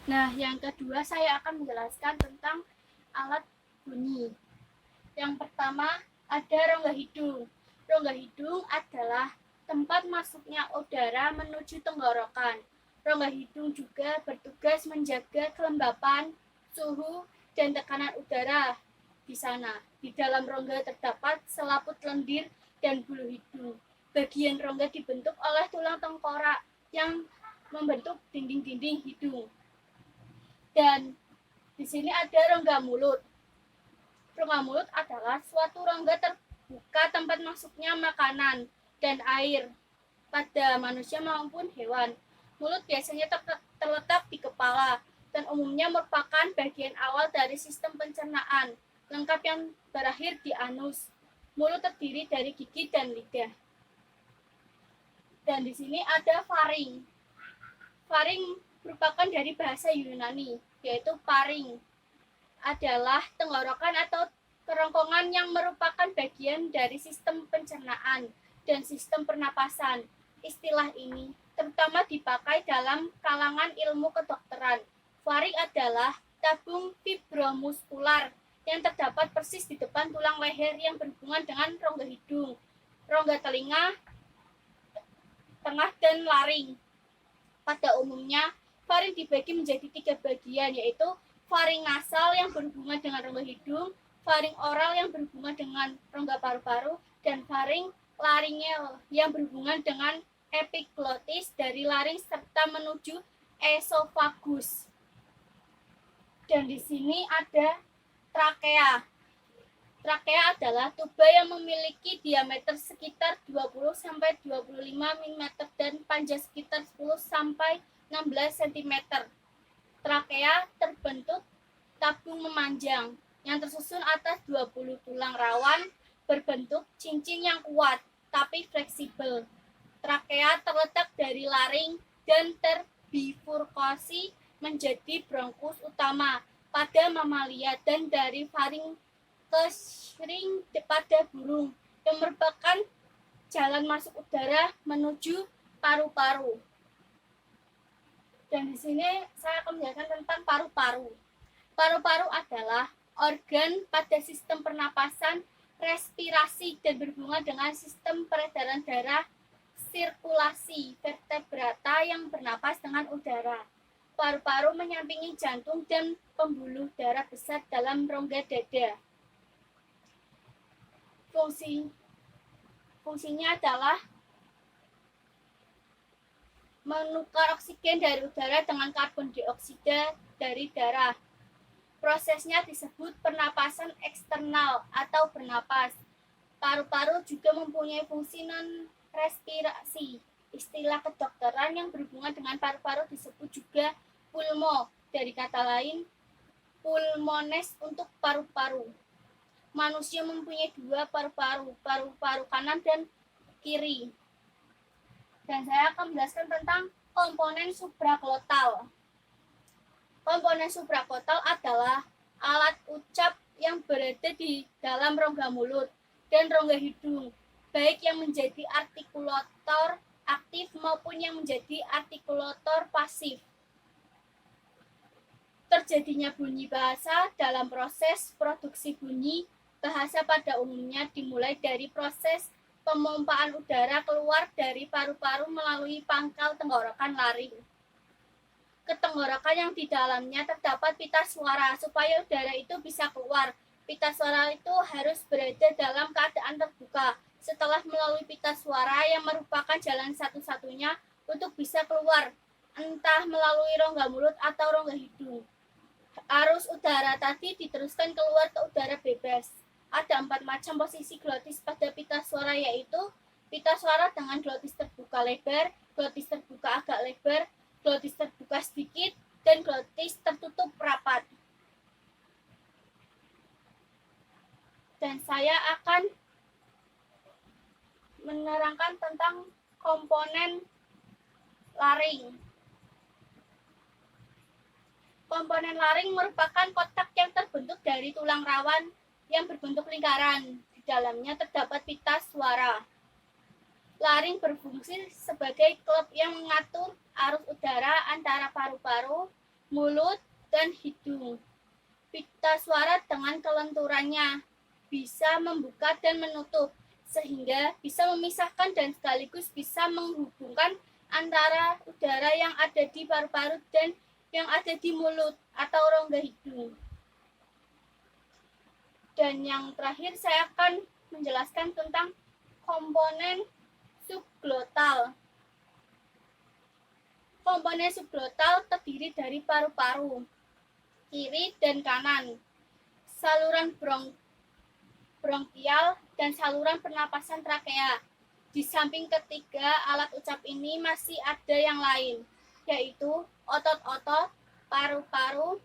Nah, yang kedua saya akan menjelaskan tentang alat bunyi. Yang pertama ada rongga hidung. Rongga hidung adalah tempat masuknya udara menuju tenggorokan. Rongga hidung juga bertugas menjaga kelembapan, suhu, dan tekanan udara di sana. Di dalam rongga terdapat selaput lendir dan bulu hidung. Bagian rongga dibentuk oleh tulang tengkorak yang membentuk dinding-dinding hidung. Dan di sini ada rongga mulut. Rongga mulut adalah suatu rongga terbuka tempat masuknya makanan dan air pada manusia maupun hewan. Mulut biasanya terletak di kepala dan umumnya merupakan bagian awal dari sistem pencernaan, lengkap yang berakhir di anus. Mulut terdiri dari gigi dan lidah. Dan di sini ada faring. Faring merupakan dari bahasa Yunani, yaitu paring. Adalah tenggorokan atau kerongkongan yang merupakan bagian dari sistem pencernaan dan sistem pernapasan. Istilah ini terutama dipakai dalam kalangan ilmu kedokteran. Faring adalah tabung fibromuskular yang terdapat persis di depan tulang leher yang berhubungan dengan rongga hidung, rongga telinga, tengah, dan laring. Pada umumnya, faring dibagi menjadi 3 bagian, yaitu faring nasal yang berhubungan dengan rongga hidung, faring oral yang berhubungan dengan rongga paru-paru, dan faring laringel yang berhubungan dengan epiglotis dari laring serta menuju esofagus. Dan di sini ada trakea. Trakea adalah tuba yang memiliki diameter sekitar 20-25 mm dan panjang sekitar 10-16 cm. Trakea terbentuk tabung memanjang yang tersusun atas 20 tulang rawan berbentuk cincin yang kuat tapi fleksibel. Trakea terletak dari laring dan terbifurkasi menjadi bronkus utama pada mamalia dan dari faring ke ring pada burung yang merupakan jalan masuk udara menuju paru-paru. Dan di sini saya akan menjelaskan tentang paru-paru. Paru-paru adalah organ pada sistem pernapasan, respirasi, dan berhubungan dengan sistem peredaran darah, sirkulasi vertebrata yang bernapas dengan udara. Paru-paru menyampingi jantung dan pembuluh darah besar dalam rongga dada. Fungsinya adalah menukar oksigen dari udara dengan karbon dioksida dari darah. Prosesnya disebut pernapasan eksternal atau bernapas. Paru-paru juga mempunyai fungsi non-respirasi. Istilah kedokteran yang berhubungan dengan paru-paru disebut juga pulmo, dari kata lain pulmones untuk paru-paru. Manusia mempunyai 2 paru-paru, paru-paru kanan dan kiri. Dan saya akan menjelaskan tentang komponen supraglotal. Komponen supraglotal adalah alat ucap yang berada di dalam rongga mulut dan rongga hidung, baik yang menjadi artikulator aktif maupun yang menjadi artikulator pasif. Terjadinya bunyi bahasa dalam proses produksi bunyi. Bahasa pada umumnya dimulai dari proses pemompaan udara keluar dari paru-paru melalui pangkal tenggorokan laring ke tenggorokan yang di dalamnya terdapat pita suara. Supaya udara itu bisa keluar, pita suara itu harus berada dalam keadaan terbuka. Setelah melalui pita suara yang merupakan jalan satu-satunya untuk bisa keluar, entah melalui rongga mulut atau rongga hidung. Arus udara tadi diteruskan keluar ke udara bebas. Ada 4 macam posisi glotis pada pita suara, yaitu pita suara dengan glotis terbuka lebar, glotis terbuka agak lebar, glotis terbuka sedikit, dan glotis tertutup rapat. Dan saya akan menerangkan tentang komponen laring. Komponen laring merupakan kotak yang terbentuk dari tulang rawan yang berbentuk lingkaran. Di dalamnya terdapat pita suara. Laring berfungsi sebagai klep yang mengatur arus udara antara paru-paru mulut, dan hidung. Pita suara dengan kelenturannya bisa membuka dan menutup, sehingga bisa memisahkan dan sekaligus bisa menghubungkan antara udara yang ada di paru-paru dan yang ada di mulut atau rongga hidung. Dan yang terakhir saya akan menjelaskan tentang komponen subglotal. Komponen subglotal terdiri dari paru-paru kiri dan kanan, saluran bronkial, dan saluran pernapasan trakea. Di samping ketiga alat ucap ini masih ada yang lain, yaitu otot-otot, paru-paru,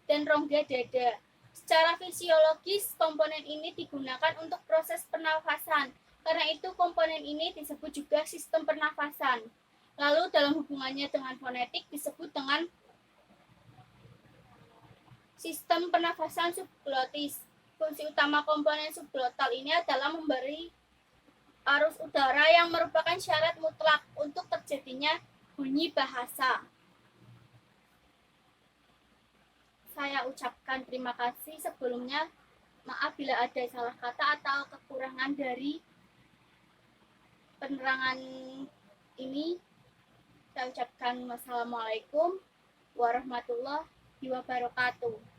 dan rongga dada. Secara fisiologis, komponen ini digunakan untuk proses pernafasan. Karena itu, komponen ini disebut juga sistem pernafasan. Lalu, dalam hubungannya dengan fonetik disebut dengan sistem pernafasan subglotis. Fungsi utama komponen subglotal ini adalah memberi arus udara yang merupakan syarat mutlak untuk terjadinya bunyi bahasa. Saya ucapkan terima kasih sebelumnya. Maaf bila ada salah kata atau kekurangan dari penerangan ini. Saya ucapkan wassalamualaikum warahmatullahi wabarakatuh.